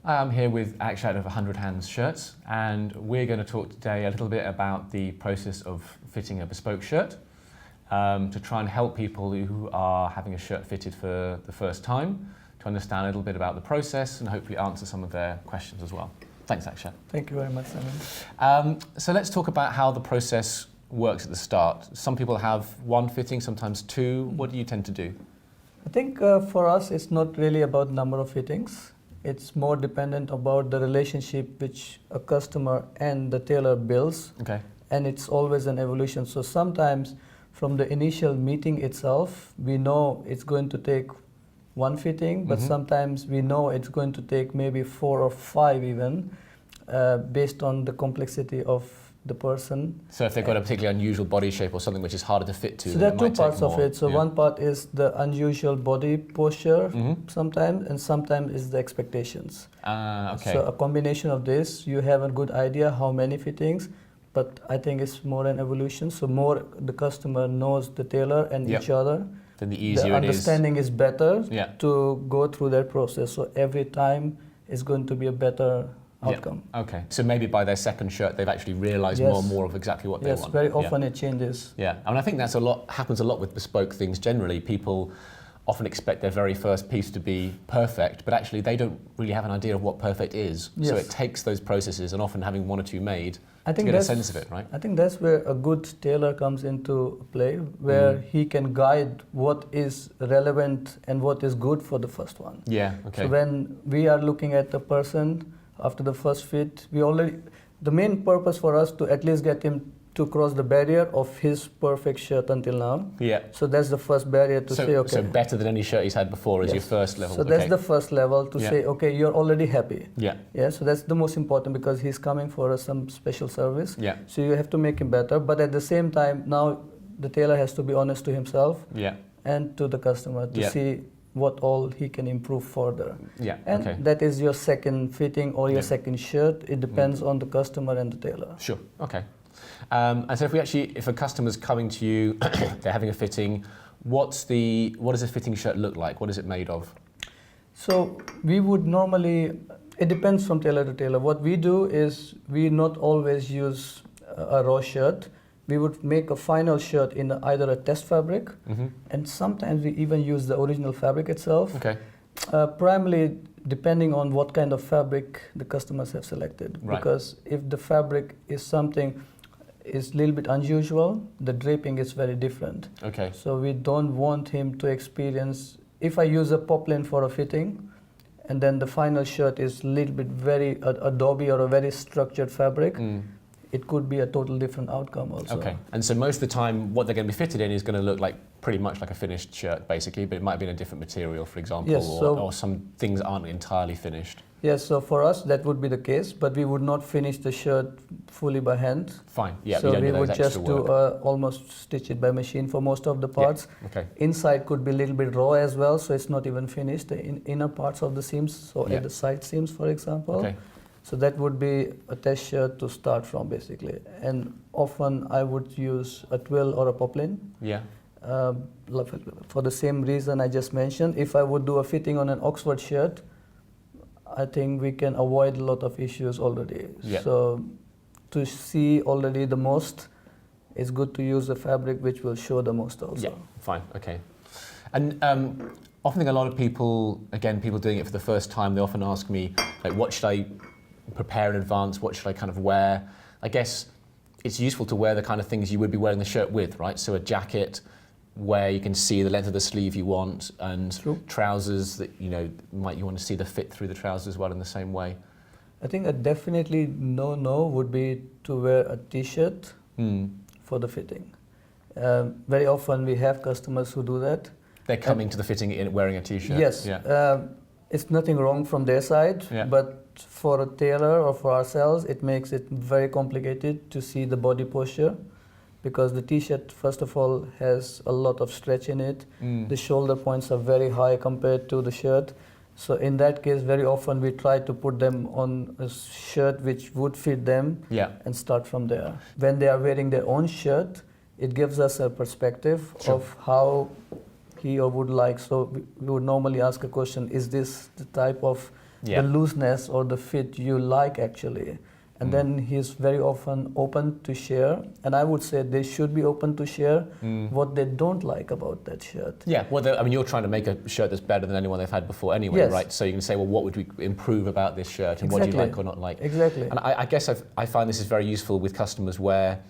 I'm here with Akshat of 100 Hands Shirts, and we're going to talk today a little bit about the process of fitting a bespoke shirt to try and help people who are having a shirt fitted for the first time to understand a little bit about the process and hopefully answer some of their questions as well. Thanks, Akshat. Thank you very much, Simon. So let's talk about how the process works at the start. Some people have one fitting, sometimes two. What do you tend to do? I think for us, it's not really about number of fittings. It's more dependent about the relationship which a customer and the tailor builds. Okay. And it's always an evolution. So sometimes from the initial meeting itself, we know it's going to take one fitting, but sometimes we know it's going to take maybe 4 or 5 even, based on the complexity of the person. So if they've got a particularly unusual body shape or something which is harder to fit to, so there are two parts of it. So one part is the unusual body posture sometimes, and sometimes is the expectations. Okay. So a combination of this, you have a good idea how many fittings, but I think it's more an evolution. So more the customer knows the tailor and each other, then the easier the understanding is better to go through that process. So every time is going to be a better outcome. Yeah. Okay, so maybe by their second shirt they've actually realised more and more of exactly what they want. Yes, very often it changes. Yeah, and I think that's happens a lot with bespoke things generally. People often expect their very first piece to be perfect, but actually they don't really have an idea of what perfect is. Yes. So it takes those processes and often having one or two made to get a sense of it, right? I think that's where a good tailor comes into play, where he can guide what is relevant and what is good for the first one. Yeah, okay. So when we are looking at the person after the first fit, the main purpose for us to at least get him to cross the barrier of his perfect shirt until now. Yeah. So that's the first barrier to say, okay. So better than any shirt he's had before is your first level. So that's the first level to say, okay, you're already happy. Yeah. Yeah. So that's the most important because he's coming for some special service. Yeah. So you have to make him better, but at the same time, now the tailor has to be honest to himself. Yeah. And to the customer to see what all he can improve further. Yeah. And that is your second fitting or your second shirt. It depends on the customer and the tailor. Sure. Okay. And so if a customer's coming to you, they're having a fitting, what does a fitting shirt look like? What is it made of? So we would normally, it depends from tailor to tailor. What we do is we not always use a raw shirt. We would make a final shirt in either a test fabric, and sometimes we even use the original fabric itself. Okay. Primarily depending on what kind of fabric the customers have selected. Right. Because if the fabric is something is a little bit unusual, the draping is very different. Okay. So we don't want him to experience, if I use a poplin for a fitting, and then the final shirt is a little bit very adobe or a very structured fabric, it could be a total different outcome also. Okay, and so most of the time what they're going to be fitted in is going to look like pretty much like a finished shirt basically, but it might be in a different material, for example, yes, or some things aren't entirely finished. Yes, so for us that would be the case, but we would not finish the shirt fully by hand. Fine, yeah. So we would just do almost stitch it by machine for most of the parts. Yeah. Okay. Inside could be a little bit raw as well, so it's not even finished, the inner parts of the seams, so at the side seams for example. Okay. So that would be a test shirt to start from basically. And often I would use a twill or a poplin. Yeah. For the same reason I just mentioned, if I would do a fitting on an Oxford shirt, I think we can avoid a lot of issues already. Yeah. So to see already the most, it's good to use the fabric which will show the most also. Yeah, fine, okay. And often think a lot of people, again, people doing it for the first time, they often ask me, like, what should I prepare in advance? What should I kind of wear? I guess it's useful to wear the kind of things you would be wearing the shirt with, right? So a jacket where you can see the length of the sleeve you want, and trousers that you want to see the fit through the trousers as well in the same way. I think a definitely no would be to wear a t-shirt for the fitting. Very often we have customers who do that. They're coming to the fitting wearing a t-shirt. Yes. Yeah. It's nothing wrong from their side, but for a tailor or for ourselves, it makes it very complicated to see the body posture, because the t-shirt, first of all, has a lot of stretch in it. The shoulder points are very high compared to the shirt. So in that case, very often we try to put them on a shirt which would fit them and start from there. When they are wearing their own shirt, it gives us a perspective of how he or would like. So we would normally ask a question, is this the type of the looseness or the fit you like actually. And then he's very often open to share. And I would say they should be open to share what they don't like about that shirt. Yeah, well, I mean, you're trying to make a shirt that's better than anyone they've had before anyway, right? So you can say, well, what would we improve about this shirt and what do you like or not like? Exactly. And I guess I find this is very useful with customers where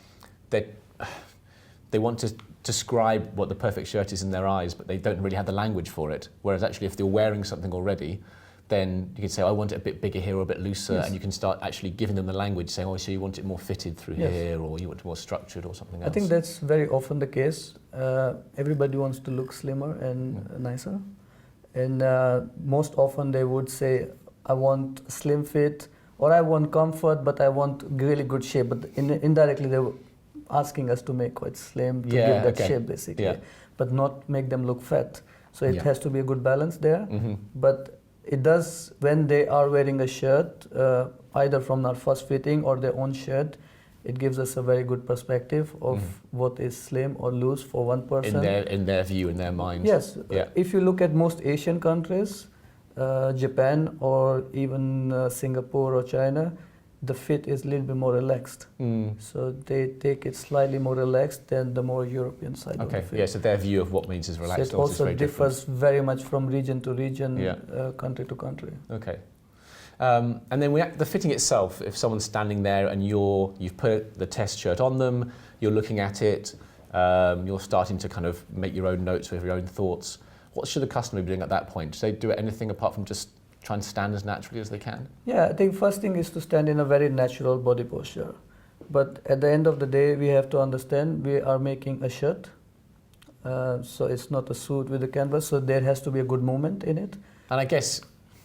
they want to describe what the perfect shirt is in their eyes, but they don't really have the language for it. Whereas actually if they're wearing something already, then you can say, I want it a bit bigger here or a bit looser, and you can start actually giving them the language, saying, oh, so you want it more fitted through here, or you want it more structured or something else. I think that's very often the case. Everybody wants to look slimmer and nicer. And most often they would say, I want slim fit, or I want comfort, but I want really good shape. But indirectly they were asking us to make quite slim to give that shape basically, but not make them look fat. So it has to be a good balance there. But it does, when they are wearing a shirt, either from our first fitting or their own shirt, it gives us a very good perspective of what is slim or loose for one person. In their view, in their mind. Yes. If you look at most Asian countries, Japan or even Singapore or China, the fit is a little bit more relaxed. So they take it slightly more relaxed than the more European side of the fit. Yeah, so their view of what means is relaxed. So it also differs very much from region to region, country to country. Okay. And then the fitting itself, if someone's standing there and you've put the test shirt on them, you're looking at it, you're starting to kind of make your own notes with your own thoughts, what should the customer be doing at that point? Do they do anything apart from just try and stand as naturally as they can? Yeah, I think first thing is to stand in a very natural body posture. But at the end of the day, we have to understand we are making a shirt. So it's not a suit with a canvas, so there has to be a good movement in it. And I guess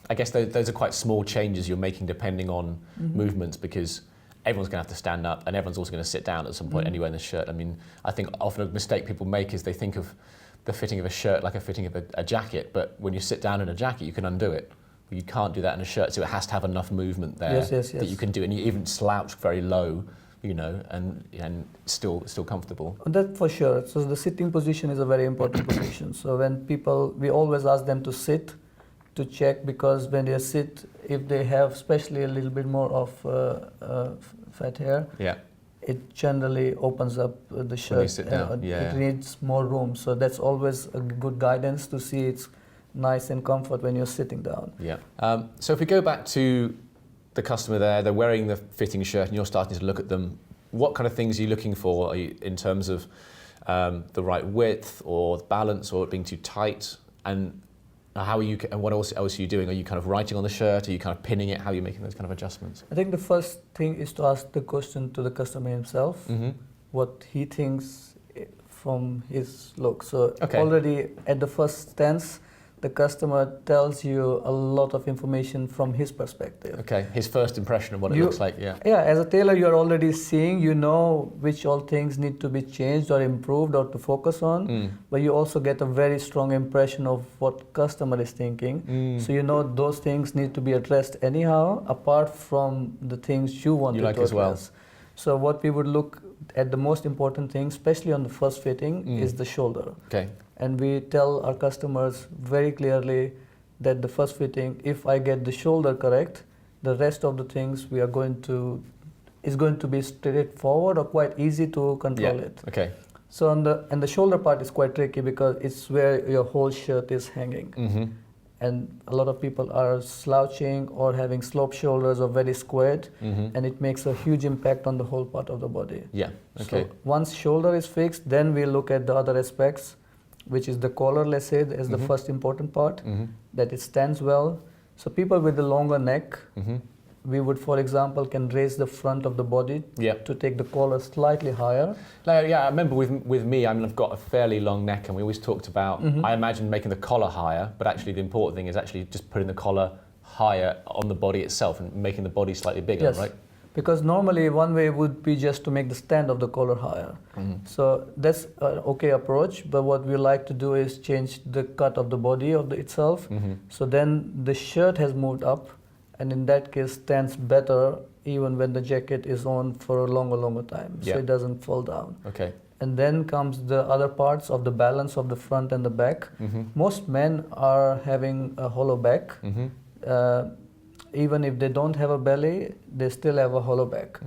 those are quite small changes you're making depending on movements, because everyone's going to have to stand up and everyone's also going to sit down at some point anyway in the shirt. I mean, I think often a mistake people make is they think of the fitting of a shirt like a fitting of a jacket, but when you sit down in a jacket, you can undo it. You can't do that in a shirt, so it has to have enough movement there that you can do, and you even slouch very low, and still comfortable. That for sure. So the sitting position is a very important position. So when we always ask them to sit, to check, because when they sit, if they have especially a little bit more of fat hair, it generally opens up the shirt. When they sit down, it needs more room. So that's always a good guidance to see it's nice and comfort when you're sitting down. So if we go back to the customer there, they're wearing the fitting shirt and you're starting to look at them, what kind of things are you looking for? Are you, in terms of the right width or the balance or it being too tight? And how are you, and what else are you doing? Are you kind of writing on the shirt? Are you kind of pinning it? How are you making those kind of adjustments? I think the first thing is to ask the question to the customer himself, what he thinks from his look. So already at the first stance, the customer tells you a lot of information from his perspective. Okay, his first impression of what it looks like, Yeah, as a tailor, you're already seeing, which all things need to be changed or improved or to focus on, but you also get a very strong impression of what customer is thinking. So those things need to be addressed anyhow, apart from the things you want to address. As well. So what we would look at, the most important thing, especially on the first fitting, is the shoulder. Okay. And we tell our customers very clearly that the first fitting, if I get the shoulder correct, the rest of the things is going to be straightforward or quite easy to control it. Okay. So and the shoulder part is quite tricky because it's where your whole shirt is hanging. And a lot of people are slouching or having sloped shoulders or very squared, and it makes a huge impact on the whole part of the body. So once shoulder is fixed, then we look at the other aspects, which is the collar, let's say, is the first important part, that it stands well. So people with the longer neck, we would, for example, can raise the front of the body to take the collar slightly higher. I remember with me, I've got a fairly long neck, and we always talked about, I imagine making the collar higher, but actually the important thing is actually just putting the collar higher on the body itself and making the body slightly bigger, right? Because normally one way would be just to make the stand of the collar higher. So that's an okay approach, but what we like to do is change the cut of the body of itself. So then the shirt has moved up, and in that case stands better even when the jacket is on for a longer time, so it doesn't fall down. Okay. And then comes the other parts of the balance of the front and the back. Most men are having a hollow back. even if they don't have a belly, they still have a hollow back.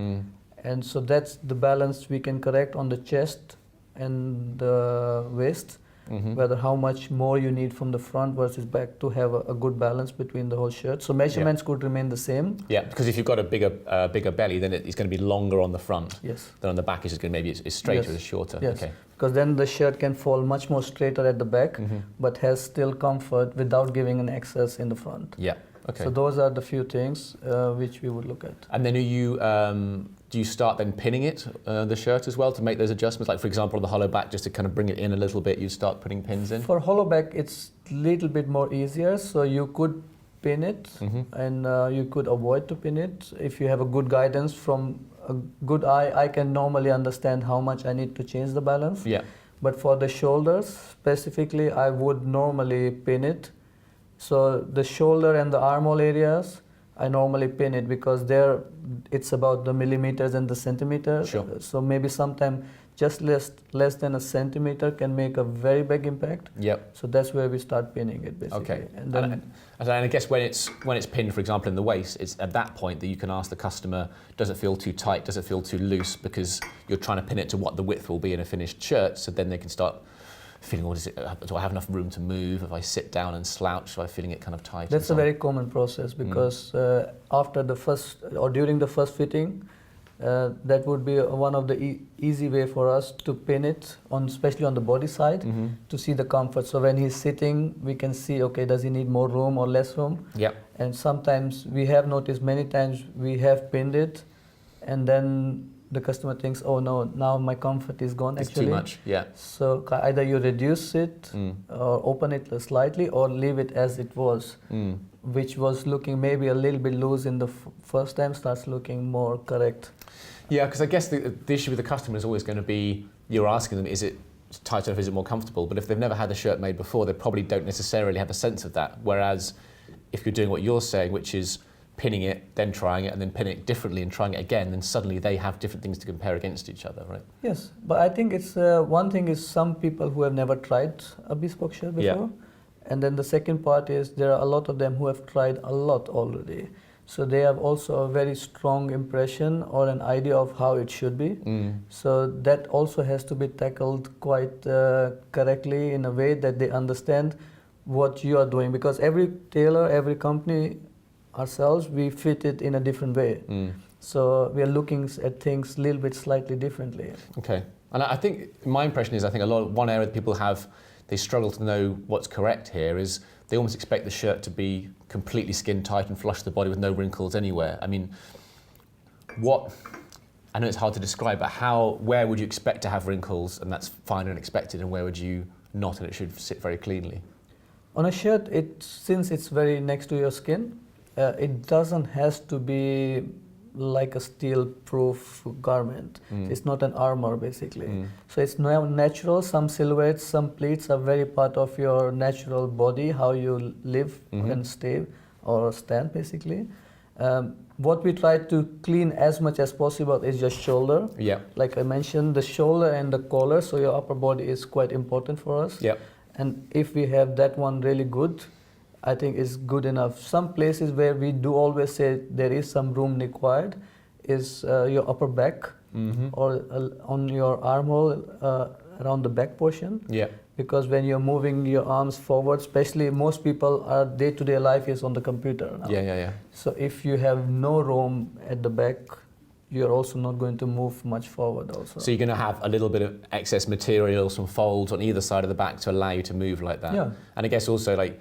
And so that's the balance we can correct on the chest and the waist, whether how much more you need from the front versus back to have a good balance between the whole shirt. So measurements could remain the same. Yeah, because if you've got a bigger belly, then it's going to be longer on the front. Yes. Than on the back. It's going to maybe it's straighter, it's shorter. Yes. Okay. Because then the shirt can fall much more straighter at the back, but has still comfort without giving an excess in the front. Yeah. Okay. So those are the few things which we would look at. And then do you start then pinning it, the shirt as well, to make those adjustments? Like for example, on the hollow back, just to kind of bring it in a little bit, you start putting pins in? For hollow back, it's a little bit more easier. So you could pin it and you could avoid to pin it. If you have a good guidance from a good eye, I can normally understand how much I need to change the balance. Yeah. But for the shoulders specifically, I would normally pin it. So the shoulder and the armhole areas, I normally pin it because there it's about the millimeters and the centimeters. Sure. So maybe sometime just less than a centimeter can make a very big impact. Yep. So that's where we start pinning it basically. Okay. And then and I guess when it's pinned, for example, in the waist, it's at that point that you can ask the customer, does it feel too tight? Does it feel too loose? Because you're trying to pin it to what the width will be in a finished shirt. So then they can start feeling, do I have enough room to move? If I sit down and slouch, am I feeling it kind of tight? That's a very common process because after the first or during the first fitting, that would be one of the easy way for us to pin it on, especially on the body side, to see the comfort. So when he's sitting, we can see, okay, does he need more room or less room? Yeah. And sometimes we have noticed many times we have pinned it, and then the customer thinks, oh no, now my comfort is gone. It's actually too much. Yeah. So either you reduce it or open it slightly, or leave it as it was, which was looking maybe a little bit loose in the first time, starts looking more correct. Yeah, because I guess the issue with the customer is always going to be, you're asking them, is it tight enough, is it more comfortable? But if they've never had a shirt made before, they probably don't necessarily have a sense of that. Whereas if you're doing what you're saying, which is pinning it, then trying it, and then pinning it differently and trying it again, then suddenly they have different things to compare against each other, right? Yes, but I think it's one thing is some people who have never tried a bespoke shirt before, and then the second part is there are a lot of them who have tried a lot already. So they have also a very strong impression or an idea of how it should be. So that also has to be tackled quite correctly in a way that they understand what you are doing, because every tailor, every company, ourselves, we fit it in a different way. So we are looking at things a little bit slightly differently. Okay. And I think my impression is, I think one area that people have, they struggle to know what's correct here is they almost expect the shirt to be completely skin tight and flush the body with no wrinkles anywhere. I mean, I know it's hard to describe, but where would you expect to have wrinkles and that's fine and expected, and where would you not and it should sit very cleanly? On a shirt, since it's very next to your skin, it doesn't have to be like a steel-proof garment. It's not an armor, basically. So it's natural. Some silhouettes, some pleats are very part of your natural body, how you live and stay or stand, basically. What we try to clean as much as possible is just shoulder. Yeah. Like I mentioned, the shoulder and the collar, so your upper body is quite important for us. Yeah. And if we have that one really good, I think is good enough. Some places where we do always say there is some room required is your upper back or on your armhole around the back portion. Yeah. Because when you're moving your arms forward, especially most people, our day-to-day life is on the computer now. Yeah. So if you have no room at the back, you're also not going to move much forward also. So you're going to have a little bit of excess material, some folds on either side of the back to allow you to move like that. Yeah. And I guess also a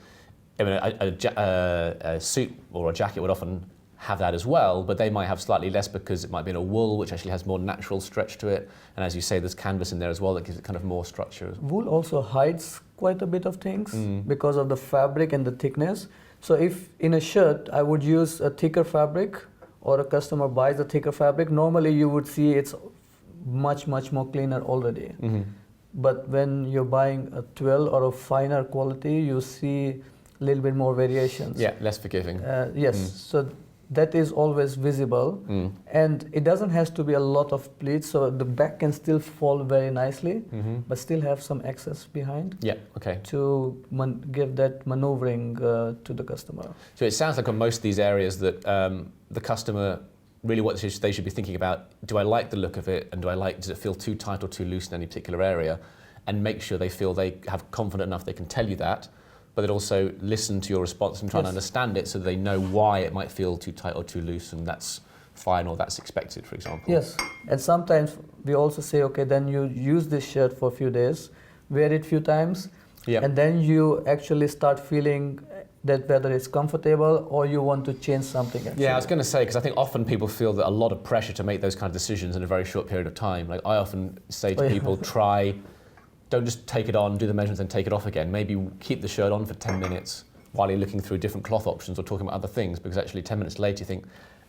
suit or a jacket would often have that as well, but they might have slightly less because it might be in a wool, which actually has more natural stretch to it. And as you say, there's canvas in there as well that gives it kind of more structure. Wool also hides quite a bit of things because of the fabric and the thickness. So if in a shirt, I would use a thicker fabric, or a customer buys a thicker fabric, normally you would see it's much, much more cleaner already. But when you're buying a twill or a finer quality, you see a little bit more variations. Yeah, less forgiving. Yes, so that is always visible, and it doesn't have to be a lot of pleats, so the back can still fall very nicely, but still have some excess behind. Yeah, okay. To give that maneuvering to the customer. So it sounds like on most of these areas that the customer, really what they should be thinking about, do I like the look of it, and does it feel too tight or too loose in any particular area, and make sure they feel they have confident enough they can tell you that, but then also listen to your response and try and understand it so they know why it might feel too tight or too loose, and that's fine or that's expected, for example. Yes, and sometimes we also say, okay, then you use this shirt for a few days, wear it a few times, and then you actually start feeling that whether it's comfortable or you want to change something. Actually. Yeah, I was going to say, because I think often people feel that a lot of pressure to make those kind of decisions in a very short period of time. Like I often say to people, don't just take it on, do the measurements and take it off again. Maybe keep the shirt on for 10 minutes while you're looking through different cloth options or talking about other things, because actually 10 minutes later you think,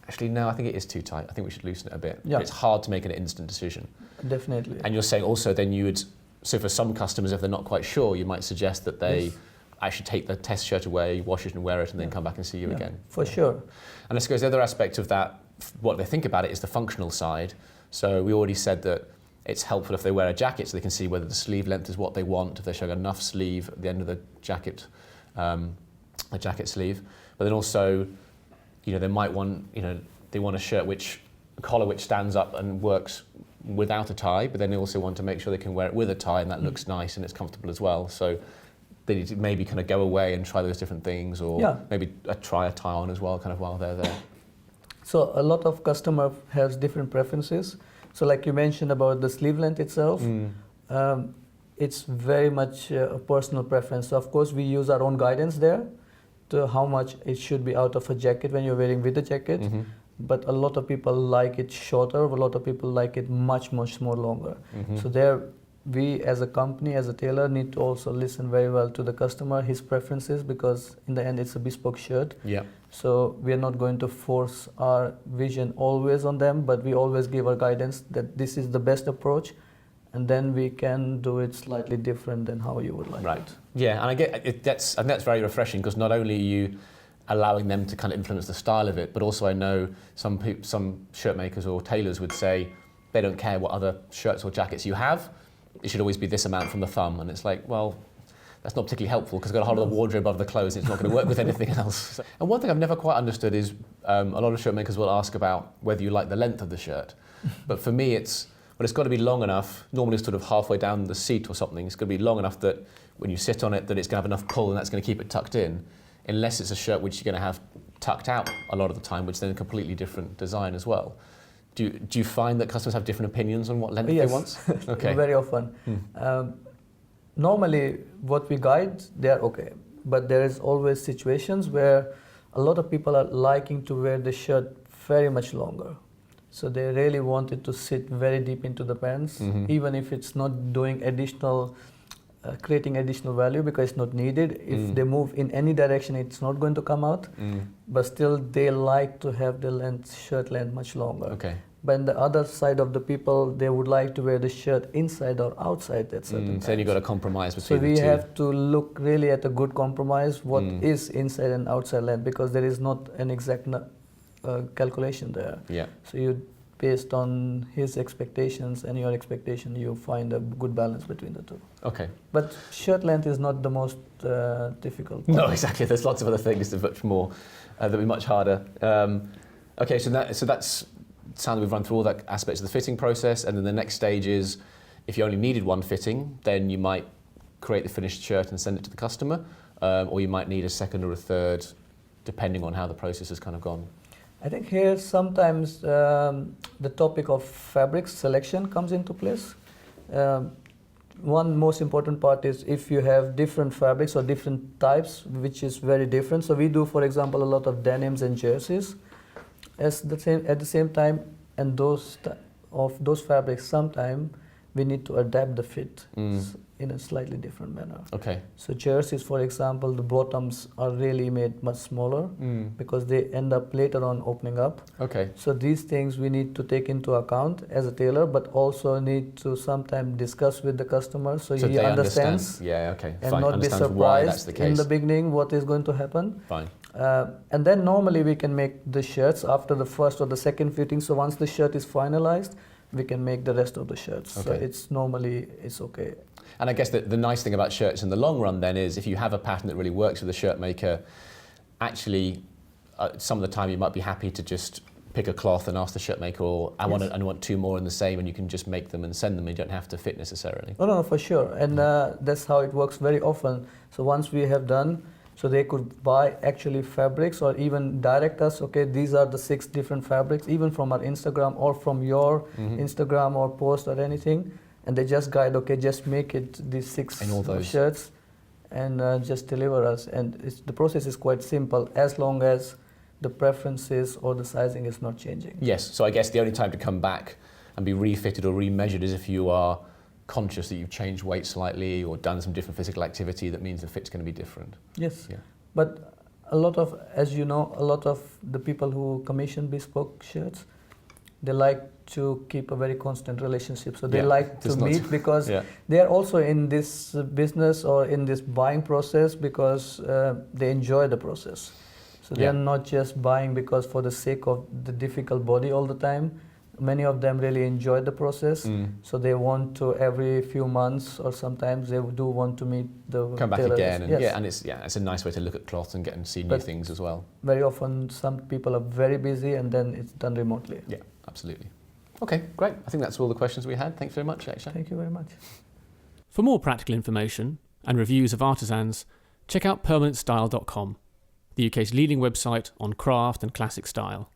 actually no, I think it is too tight. I think we should loosen it a bit. Yeah. It's hard to make an instant decision. Definitely. And you're saying also then so for some customers, if they're not quite sure, you might suggest that they actually take the test shirt away, wash it and wear it, and then come back and see you again. For sure. And I suppose the other aspect of that, what they think about it, is the functional side. So we already said that it's helpful if they wear a jacket so they can see whether the sleeve length is what they want, if they're showing enough sleeve at the end of the jacket, a jacket sleeve. But then also, they might want, they want a collar which stands up and works without a tie, but then they also want to make sure they can wear it with a tie and that looks nice and it's comfortable as well. So they need to maybe kind of go away and try those different things, or maybe try a tie on as well, kind of while they're there. So a lot of customer has different preferences. So like you mentioned about the sleeve length itself, it's very much a personal preference. So of course we use our own guidance there to how much it should be out of a jacket when you're wearing with a jacket. But a lot of people like it shorter, a lot of people like it much more longer. So there we as a company, as a tailor, need to also listen very well to the customer, his preferences, because in the end it's a bespoke shirt. Yeah. So we are not going to force our vision always on them, but we always give our guidance that this is the best approach, and then we can do it slightly different than how you would like it. Yeah, and I get it, that's very refreshing, because not only are you allowing them to kind of influence the style of it, but also I know some shirt makers or tailors would say they don't care what other shirts or jackets you have, it should always be this amount from the thumb, and it's like, well, that's not particularly helpful because I've got a whole other wardrobe above the clothes and it's not going to work with anything else. And one thing I've never quite understood is a lot of shirt makers will ask about whether you like the length of the shirt. But for me, it's got to be long enough, normally sort of halfway down the seat or something, it's going to be long enough that when you sit on it that it's going to have enough pull and that's going to keep it tucked in, unless it's a shirt which you're going to have tucked out a lot of the time, which is then a completely different design as well. Do you find that customers have different opinions on what length they want? Okay. Very often. Normally, what we guide, they are okay. But there is always situations where a lot of people are liking to wear the shirt very much longer. So they really want it to sit very deep into the pants, even if it's not doing additional, creating additional value because it's not needed. If they move in any direction, it's not going to come out. But still, they like to have the shirt length much longer. Okay. But on the other side of the people, they would like to wear the shirt inside or outside at certain times. So then you've got a compromise between the two. So we have to look really at a good compromise, what is inside and outside length, because there is not an exact calculation there. Yeah. So you, based on his expectations and your expectation, you find a good balance between the two. Okay. But shirt length is not the most difficult part. No, exactly. There's lots of other things that are much more, that are much harder. Okay, so that's sounds we've run through all that aspects of the fitting process, and then the next stage is, if you only needed one fitting, then you might create the finished shirt and send it to the customer, or you might need a second or a third, depending on how the process has kind of gone. I think here sometimes the topic of fabric selection comes into place. One most important part is if you have different fabrics or different types, which is very different. So we do, for example, a lot of denims and jerseys. At the same time, and those fabrics, sometimes we need to adapt the fit. in a slightly different manner. Okay. So jerseys, for example, the bottoms are really made much smaller because they end up later on opening up. Okay. So these things we need to take into account as a tailor, but also need to sometimes discuss with the customer so he understands. Yeah, okay. And Fine. not be surprised in the beginning what is going to happen. Fine. And then normally we can make the shirts after the first or the second fitting. So once the shirt is finalized, we can make the rest of the shirts. Okay. So it's okay. And I guess the nice thing about shirts in the long run then is if you have a pattern that really works with the shirt maker, actually some of the time you might be happy to just pick a cloth and ask the shirt maker, or I want 2 more in the same, and you can just make them and send them. You don't have to fit necessarily. No, for sure. And that's how it works very often. So once we have done, so they could buy actually fabrics or even direct us, okay, these are the 6 different fabrics, even from our Instagram or from your Instagram or post or anything. And they just guide, okay, just make it these 6 shirts and just deliver us. And the process is quite simple as long as the preferences or the sizing is not changing. Yes, so I guess the only time to come back and be refitted or remeasured is if you are conscious that you've changed weight slightly or done some different physical activity that means the fit's going to be different. Yes, yeah. But a lot of, as you know, a lot of the people who commission bespoke shirts, they like to keep a very constant relationship. So they like to meet because they are also in this business or in this buying process because they enjoy the process. So they are not just buying because for the sake of the difficult body all the time. Many of them really enjoy the process, so they want to every few months or sometimes they do want to meet the come back tailors. again, and it's a nice way to look at cloths and get and see new things as well. Very often, some people are very busy, and then it's done remotely. Yeah, absolutely. Okay, great. I think that's all the questions we had. Thanks very much, Akshat. Thank you very much. For more practical information and reviews of artisans, check out permanentstyle.com, the UK's leading website on craft and classic style.